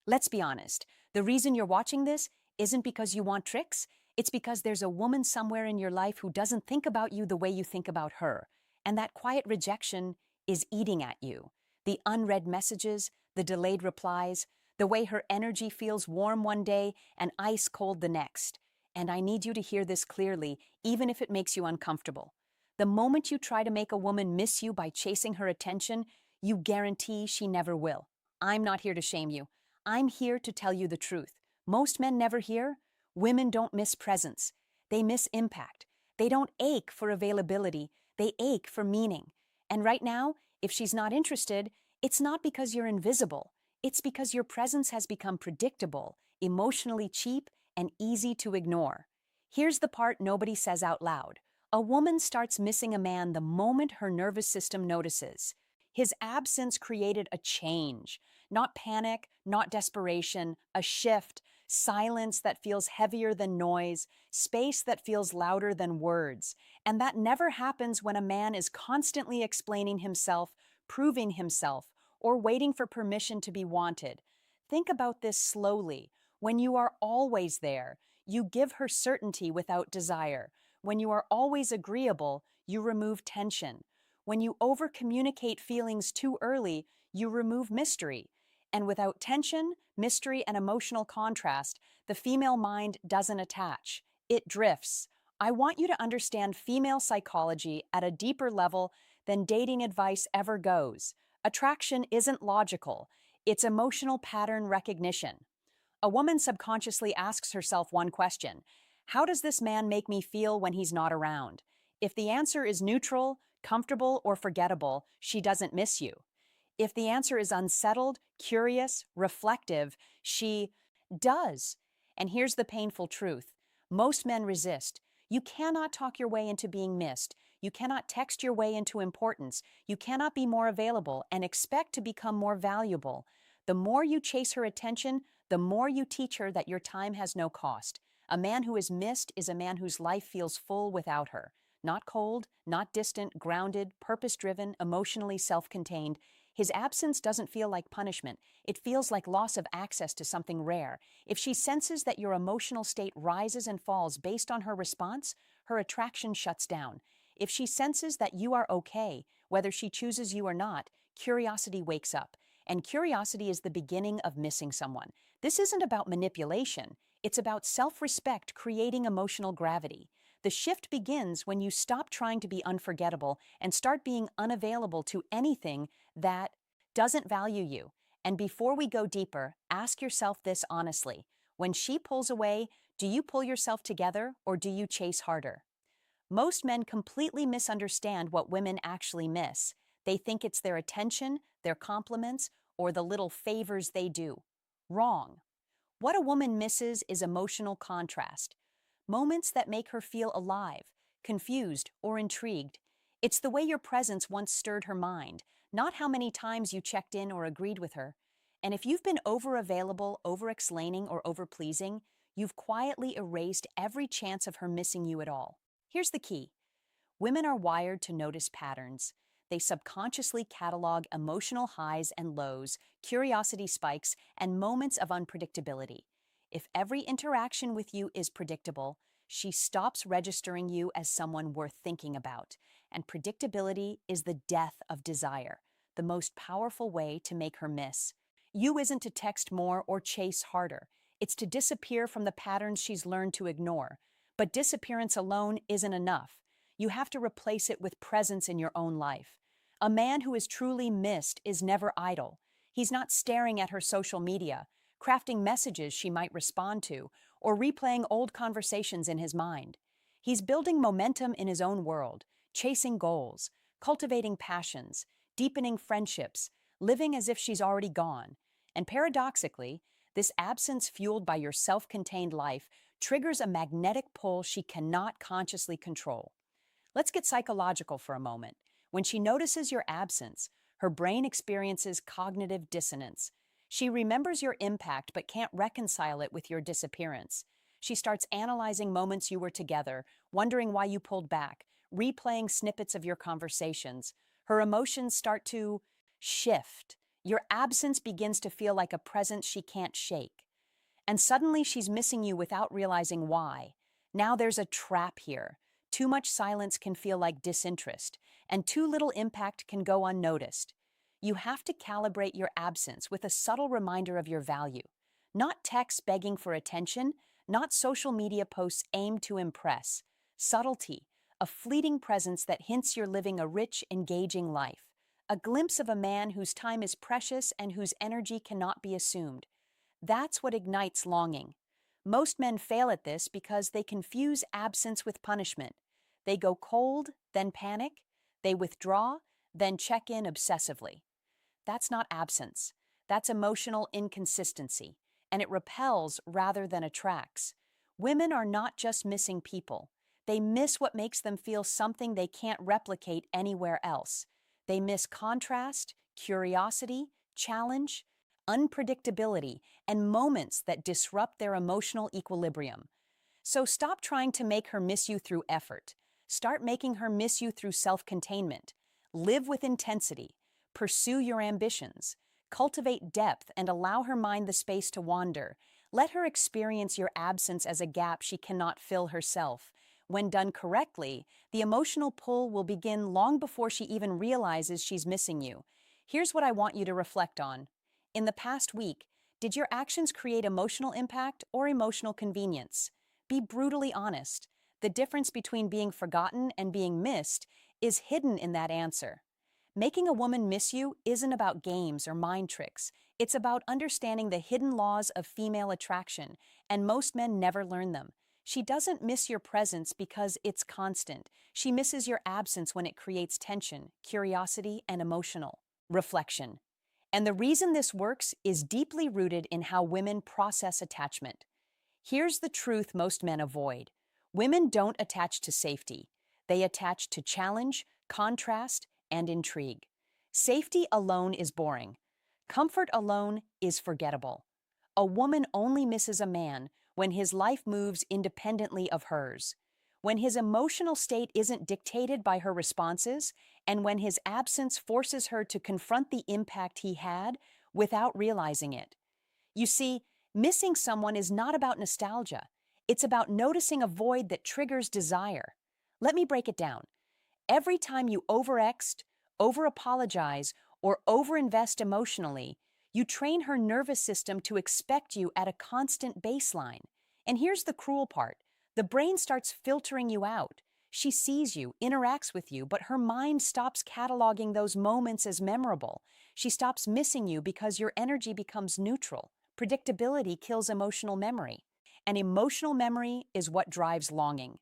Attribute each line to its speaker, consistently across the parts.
Speaker 1: Let's be honest. The reason you're watching this isn't because you want tricks. It's because there's a woman somewhere in your life who doesn't think about you the way you think about her. And that quiet rejection is eating at you. The unread messages, the delayed replies, the way her energy feels warm one day and ice cold the next. And I need you to hear this clearly, even if it makes you uncomfortable. The moment you try to make a woman miss you by chasing her attention, you guarantee she never will. I'm not here to shame you. I'm here to tell you the truth. Most men never hear. Women don't miss presence. They miss impact. They don't ache for availability. They ache for meaning. And right now, if she's not interested, it's not because you're invisible. It's because your presence has become predictable, emotionally cheap, and easy to ignore. Here's the part nobody says out loud. A woman starts missing a man the moment her nervous system notices. His absence created a change. Not panic, not desperation, a shift, silence that feels heavier than noise, space that feels louder than words. And that never happens when a man is constantly explaining himself, proving himself, or waiting for permission to be wanted. Think about this slowly. When you are always there, you give her certainty without desire. When you are always agreeable, you remove tension. When you over-communicate feelings too early, you remove mystery. And without tension, mystery, and emotional contrast, the female mind doesn't attach. It drifts. I want you to understand female psychology at a deeper level than dating advice ever goes. Attraction isn't logical. It's emotional pattern recognition. A woman subconsciously asks herself one question: how does this man make me feel when he's not around? If the answer is neutral, comfortable, or forgettable, she doesn't miss you. If the answer is unsettled, curious, reflective, she does. And here's the painful truth. Most men resist. You cannot talk your way into being missed. You cannot text your way into importance. You cannot be more available and expect to become more valuable. The more you chase her attention, the more you teach her that your time has no cost. A man who is missed is a man whose life feels full without her. Not cold, not distant, grounded, purpose-driven, emotionally self-contained. His absence doesn't feel like punishment. It feels like loss of access to something rare. If she senses that your emotional state rises and falls based on her response, her attraction shuts down. If she senses that you are okay, whether she chooses you or not, curiosity wakes up. And curiosity is the beginning of missing someone. This isn't about manipulation. It's about self-respect creating emotional gravity. The shift begins when you stop trying to be unforgettable and start being unavailable to anything that doesn't value you. And before we go deeper, ask yourself this honestly. When she pulls away, do you pull yourself together or do you chase harder? Most men completely misunderstand what women actually miss. They think it's their attention, their compliments, or the little favors they do. Wrong. What a woman misses is emotional contrast. Moments that make her feel alive, confused, or intrigued. It's the way your presence once stirred her mind, not how many times you checked in or agreed with her. And if you've been over-available, over-explaining, or over-pleasing, you've quietly erased every chance of her missing you at all. Here's the key. Women are wired to notice patterns. They subconsciously catalog emotional highs and lows, curiosity spikes, and moments of unpredictability. If every interaction with you is predictable, she stops registering you as someone worth thinking about. And predictability is the death of desire, the most powerful way to make her miss. You isn't to text more or chase harder. It's to disappear from the patterns she's learned to ignore. But disappearance alone isn't enough. You have to replace it with presence in your own life. A man who is truly missed is never idle. He's not staring at her social media, crafting messages she might respond to, or replaying old conversations in his mind. He's building momentum in his own world, chasing goals, cultivating passions, deepening friendships, living as if she's already gone. And paradoxically, this absence fueled by your self-contained life triggers a magnetic pull she cannot consciously control. Let's get psychological for a moment. When she notices your absence, her brain experiences cognitive dissonance. She remembers your impact but can't reconcile it with your disappearance. She starts analyzing moments you were together, wondering why you pulled back, replaying snippets of your conversations. Her emotions start to shift. Your absence begins to feel like a presence she can't shake. And suddenly she's missing you without realizing why. Now there's a trap here. Too much silence can feel like disinterest, and too little impact can go unnoticed. You have to calibrate your absence with a subtle reminder of your value. Not texts begging for attention, not social media posts aimed to impress. Subtlety, a fleeting presence that hints you're living a rich, engaging life. A glimpse of a man whose time is precious and whose energy cannot be assumed. That's what ignites longing. Most men fail at this because they confuse absence with punishment. They go cold, then panic. They withdraw, then check in obsessively. That's not absence. That's emotional inconsistency, and it repels rather than attracts. Women are not just missing people. They miss what makes them feel something they can't replicate anywhere else. They miss contrast, curiosity, challenge, unpredictability, and moments that disrupt their emotional equilibrium. So stop trying to make her miss you through effort. Start making her miss you through self-containment. Live with intensity. Pursue your ambitions. Cultivate depth and allow her mind the space to wander. Let her experience your absence as a gap she cannot fill herself. When done correctly, the emotional pull will begin long before she even realizes she's missing you. Here's what I want you to reflect on. In the past week, did your actions create emotional impact or emotional convenience? Be brutally honest. The difference between being forgotten and being missed is hidden in that answer. Making a woman miss you isn't about games or mind tricks. It's about understanding the hidden laws of female attraction, and most men never learn them. She doesn't miss your presence because it's constant. She misses your absence when it creates tension, curiosity, and emotional reflection. And the reason this works is deeply rooted in how women process attachment. Here's the truth most men avoid. Women don't attach to safety. They attach to challenge, contrast, and intrigue. Safety alone is boring. Comfort alone is forgettable. A woman only misses a man when his life moves independently of hers, when his emotional state isn't dictated by her responses, and when his absence forces her to confront the impact he had without realizing it. You see, missing someone is not about nostalgia. It's about noticing a void that triggers desire. Let me break it down. Every time you overext, over-apologize, or overinvest emotionally, you train her nervous system to expect you at a constant baseline. And here's the cruel part. The brain starts filtering you out. She sees you, interacts with you, but her mind stops cataloging those moments as memorable. She stops missing you because your energy becomes neutral. Predictability kills emotional memory. And emotional memory is what drives longing.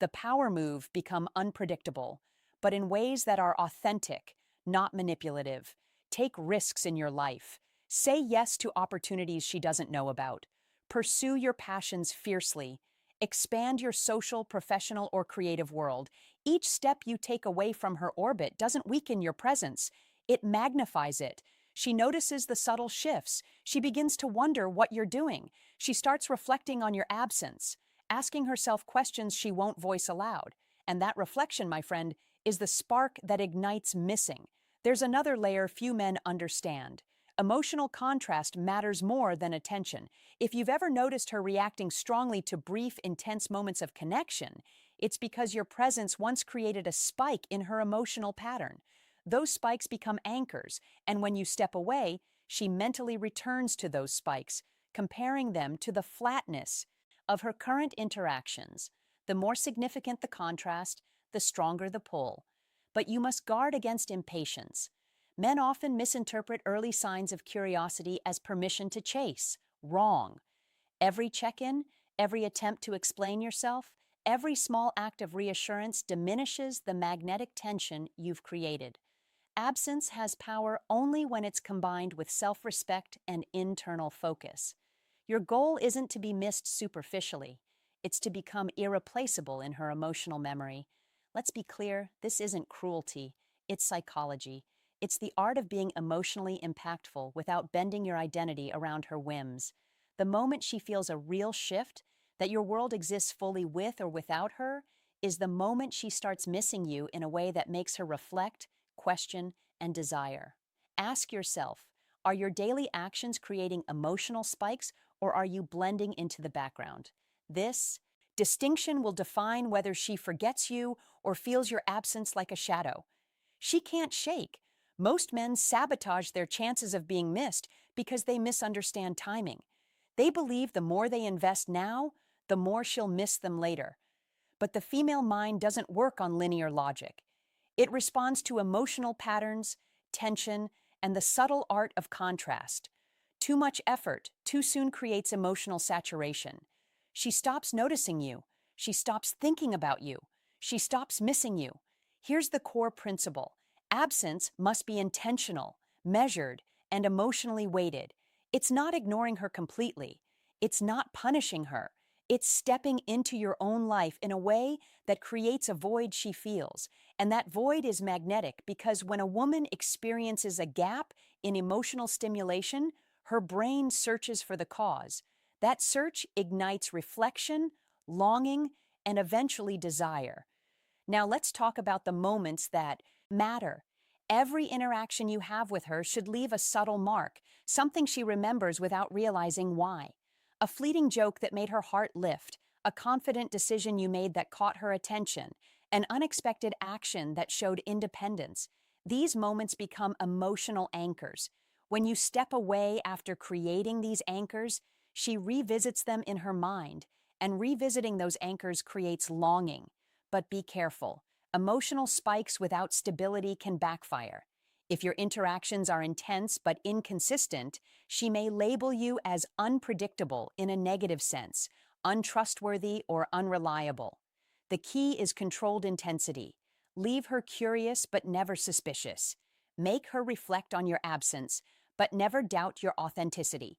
Speaker 1: The power move become unpredictable, but in ways that are authentic, not manipulative. Take risks in your life. Say yes to opportunities she doesn't know about. Pursue your passions fiercely. Expand your social, professional, or creative world. Each step you take away from her orbit doesn't weaken your presence. It magnifies it. She notices the subtle shifts. She begins to wonder what you're doing. She starts reflecting on your absence, asking herself questions she won't voice aloud. And that reflection, my friend, is the spark that ignites missing. There's another layer few men understand. Emotional contrast matters more than attention. If you've ever noticed her reacting strongly to brief, intense moments of connection, it's because your presence once created a spike in her emotional pattern. Those spikes become anchors, and when you step away, she mentally returns to those spikes, comparing them to the flatness of her current interactions. The more significant the contrast, the stronger the pull. But you must guard against impatience. Men often misinterpret early signs of curiosity as permission to chase. Wrong. Every check-in, every attempt to explain yourself, every small act of reassurance diminishes the magnetic tension you've created. Absence has power only when it's combined with self-respect and internal focus. Your goal isn't to be missed superficially. It's to become irreplaceable in her emotional memory. Let's be clear, this isn't cruelty. It's psychology. It's the art of being emotionally impactful without bending your identity around her whims. The moment she feels a real shift, that your world exists fully with or without her, is the moment she starts missing you in a way that makes her reflect, question, and desire. Ask yourself, Are your daily actions creating emotional spikes, or are you blending into the background? This distinction will define whether she forgets you or feels your absence like a shadow. She can't shake. Most men sabotage their chances of being missed because they misunderstand timing. They believe the more they invest now, the more she'll miss them later. But the female mind doesn't work on linear logic. It responds to emotional patterns, tension, and the subtle art of contrast. Too much effort too soon creates emotional saturation. She stops noticing you. She stops thinking about you. She stops missing you. Here's the core principle. Absence must be intentional, measured, and emotionally weighted. It's not ignoring her completely. It's not punishing her. It's stepping into your own life in a way that creates a void she feels. And that void is magnetic because when a woman experiences a gap in emotional stimulation, her brain searches for the cause. That search ignites reflection, longing, and eventually desire. Now let's talk about the moments that matter. Every interaction you have with her should leave a subtle mark, something she remembers without realizing why. A fleeting joke that made her heart lift, a confident decision you made that caught her attention, an unexpected action that showed independence. These moments become emotional anchors. When you step away after creating these anchors, she revisits them in her mind, and revisiting those anchors creates longing. But be careful. Emotional spikes without stability can backfire. If your interactions are intense but inconsistent, she may label you as unpredictable in a negative sense, untrustworthy or unreliable. The key is controlled intensity. Leave her curious but never suspicious. Make her reflect on your absence, but never doubt your authenticity.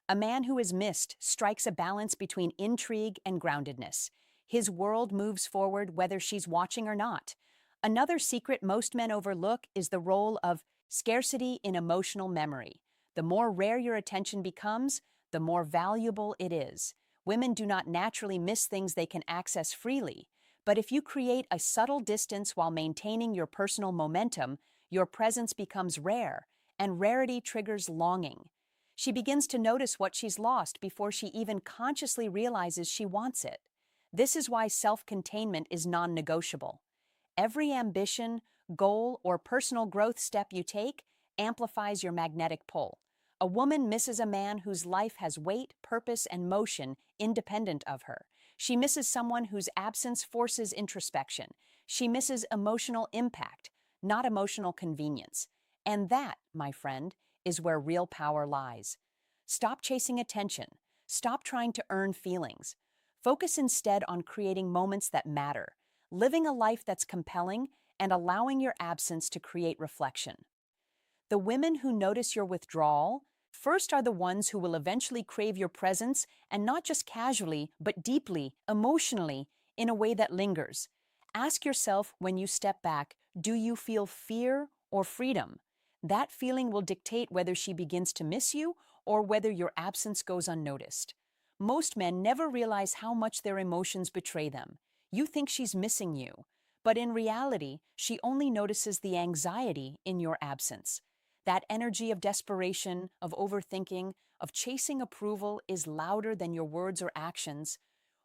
Speaker 1: A man who is missed strikes a balance between intrigue and groundedness. His world moves forward whether she's watching or not. Another secret most men overlook is the role of scarcity in emotional memory. The more rare your attention becomes, the more valuable it is. Women do not naturally miss things they can access freely, but if you create a subtle distance while maintaining your personal momentum, your presence becomes rare, and rarity triggers longing. She begins to notice what she's lost before she even consciously realizes she wants it. This is why self-containment is non-negotiable. Every ambition, goal, or personal growth step you take amplifies your magnetic pull. A woman misses a man whose life has weight, purpose, and motion independent of her. She misses someone whose absence forces introspection. She misses emotional impact, not emotional convenience. And that, my friend, is where real power lies. Stop chasing attention. Stop trying to earn feelings. Focus instead on creating moments that matter, living a life that's compelling, and allowing your absence to create reflection. The women who notice your withdrawal first are the ones who will eventually crave your presence, and not just casually, but deeply, emotionally, in a way that lingers. Ask yourself when you step back, do you feel fear or freedom? That feeling will dictate whether she begins to miss you or whether your absence goes unnoticed. Most men never realize how much their emotions betray them. You think she's missing you, but in reality, she only notices the anxiety in your absence. That energy of desperation, of overthinking, of chasing approval is louder than your words or actions.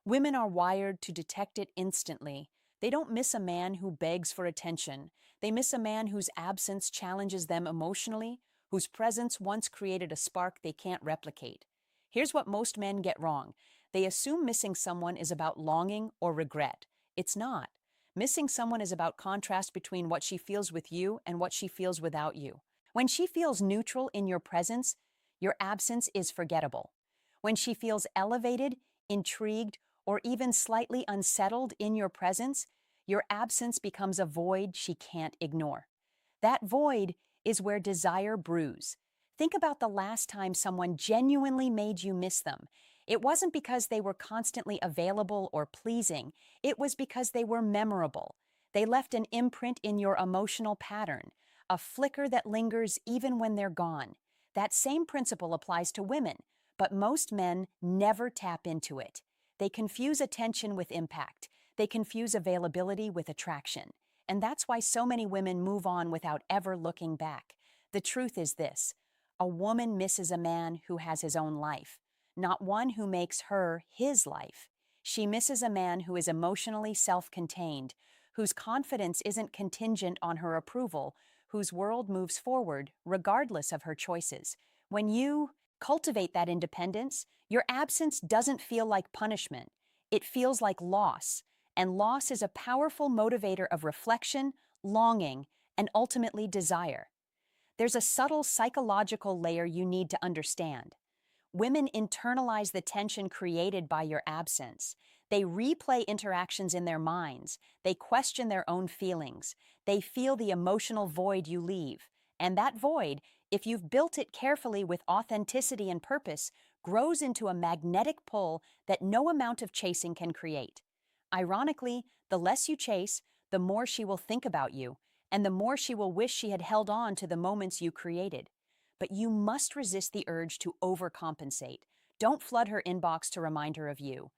Speaker 1: Women are wired to detect it instantly. They don't miss a man who begs for attention. They miss a man whose absence challenges them emotionally, whose presence once created a spark they can't replicate. Here's what most men get wrong. They assume missing someone is about longing or regret. It's not. Missing someone is about contrast between what she feels with you and what she feels without you. When she feels neutral in your presence, your absence is forgettable. When she feels elevated, intrigued, or even slightly unsettled in your presence, your absence becomes a void she can't ignore. That void is where desire brews. Think about the last time someone genuinely made you miss them. It wasn't because they were constantly available or pleasing. It was because they were memorable. They left an imprint in your emotional pattern, a flicker that lingers even when they're gone. That same principle applies to women, but most men never tap into it. They confuse attention with impact. They confuse availability with attraction. And that's why so many women move on without ever looking back. The truth is this: A woman misses a man who has his own life, not one who makes her his life. She misses a man who is emotionally self-contained, whose confidence isn't contingent on her approval, whose world moves forward regardless of her choices. When you cultivate that independence, your absence doesn't feel like punishment. It feels like loss, and loss is a powerful motivator of reflection, longing, and ultimately desire. There's a subtle psychological layer you need to understand. Women internalize the tension created by your absence. They replay interactions in their minds. They question their own feelings. They feel the emotional void you leave. And that void, if you've built it carefully with authenticity and purpose, grows into a magnetic pull that no amount of chasing can create. Ironically, the less you chase, the more she will think about you, and the more she will wish she had held on to the moments you created. But you must resist the urge to overcompensate. Don't flood her inbox to remind her of you.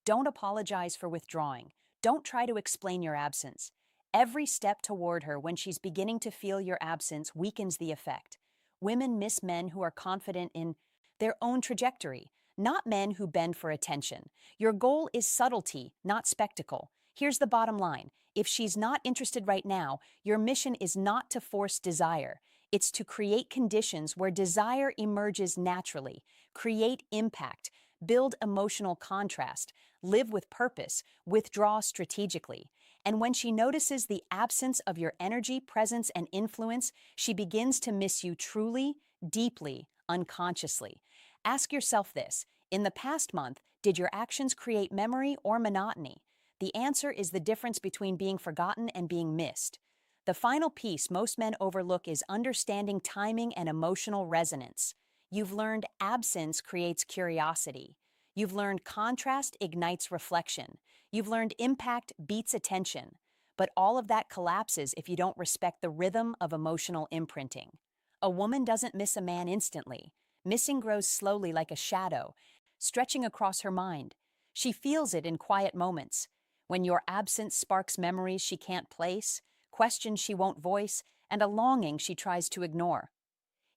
Speaker 1: Don't apologize for withdrawing. Don't try to explain your absence. Every step toward her when she's beginning to feel your absence weakens the effect. Women miss men who are confident in their own trajectory, not men who bend for attention. Your goal is subtlety, not spectacle. Here's the bottom line. If she's not interested right now, your mission is not to force desire. It's to create conditions where desire emerges naturally, create impact, build emotional contrast, live with purpose, withdraw strategically. And when she notices the absence of your energy, presence, and influence, she begins to miss you truly, deeply, unconsciously. Ask yourself this: in the past month, did your actions create memory or monotony? The answer is the difference between being forgotten and being missed. The final piece most men overlook is understanding timing and emotional resonance. You've learned absence creates curiosity. You've learned contrast ignites reflection. You've learned impact beats attention. But all of that collapses if you don't respect the rhythm of emotional imprinting. A woman doesn't miss a man instantly. Missing grows slowly like a shadow, stretching across her mind. She feels it in quiet moments. When your absence sparks memories she can't place, questions she won't voice, and a longing she tries to ignore.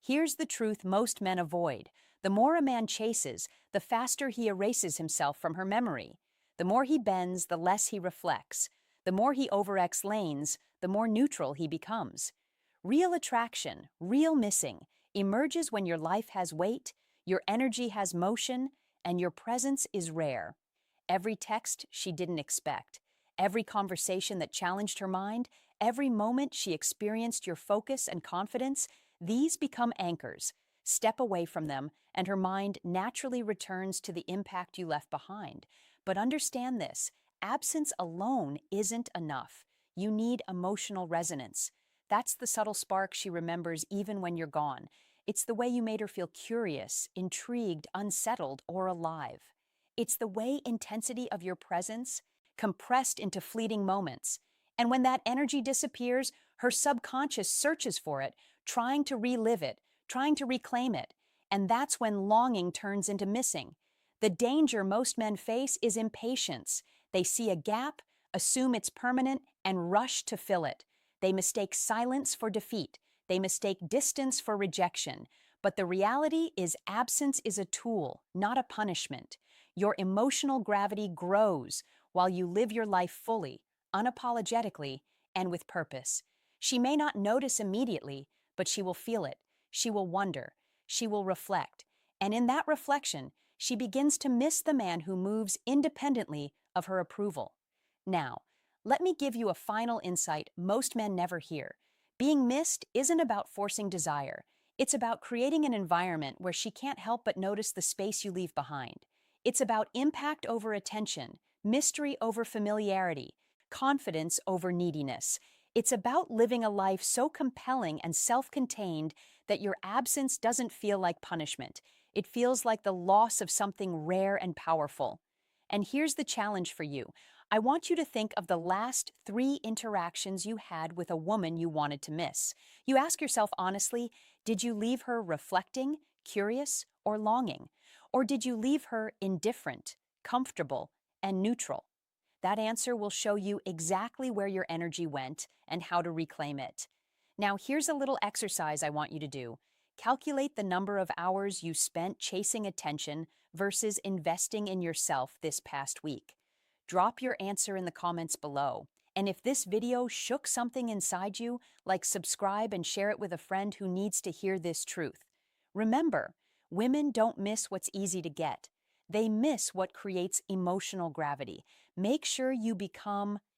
Speaker 1: Here's the truth most men avoid. The more a man chases, the faster he erases himself from her memory. The more he bends, the less he reflects. The more he overexplains, the more neutral he becomes. Real attraction, real missing, emerges when your life has weight, your energy has motion, and your presence is rare. Every text she didn't expect, every conversation that challenged her mind, every moment she experienced your focus and confidence, these become anchors. Step away from them, and her mind naturally returns to the impact you left behind. But understand this: absence alone isn't enough. You need emotional resonance. That's the subtle spark she remembers even when you're gone. It's the way you made her feel curious, intrigued, unsettled, or alive. It's the way intensity of your presence compressed into fleeting moments. And when that energy disappears, her subconscious searches for it, trying to relive it, trying to reclaim it. And that's when longing turns into missing. The danger most men face is impatience. They see a gap, assume it's permanent, and rush to fill it. They mistake silence for defeat. They mistake distance for rejection. But the reality is absence is a tool, not a punishment. Your emotional gravity grows while you live your life fully, unapologetically, and with purpose. She may not notice immediately, but she will feel it. She will wonder. She will reflect. And in that reflection, she begins to miss the man who moves independently of her approval. Now, let me give you a final insight most men never hear. Being missed isn't about forcing desire. It's about creating an environment where she can't help but notice the space you leave behind. It's about impact over attention, mystery over familiarity, confidence over neediness. It's about living a life so compelling and self-contained that your absence doesn't feel like punishment. It feels like the loss of something rare and powerful. And here's the challenge for you. I want you to think of the last 3 interactions you had with a woman you wanted to miss. You ask yourself honestly, did you leave her reflecting, curious, or longing? Or did you leave her indifferent, comfortable, and neutral? That answer will show you exactly where your energy went and how to reclaim it. Now, here's a little exercise I want you to do. Calculate the number of hours you spent chasing attention versus investing in yourself this past week. Drop your answer in the comments below. And if this video shook something inside you, like subscribe and share it with a friend who needs to hear this truth. Remember, women don't miss what's easy to get. They miss what creates emotional gravity. Make sure you become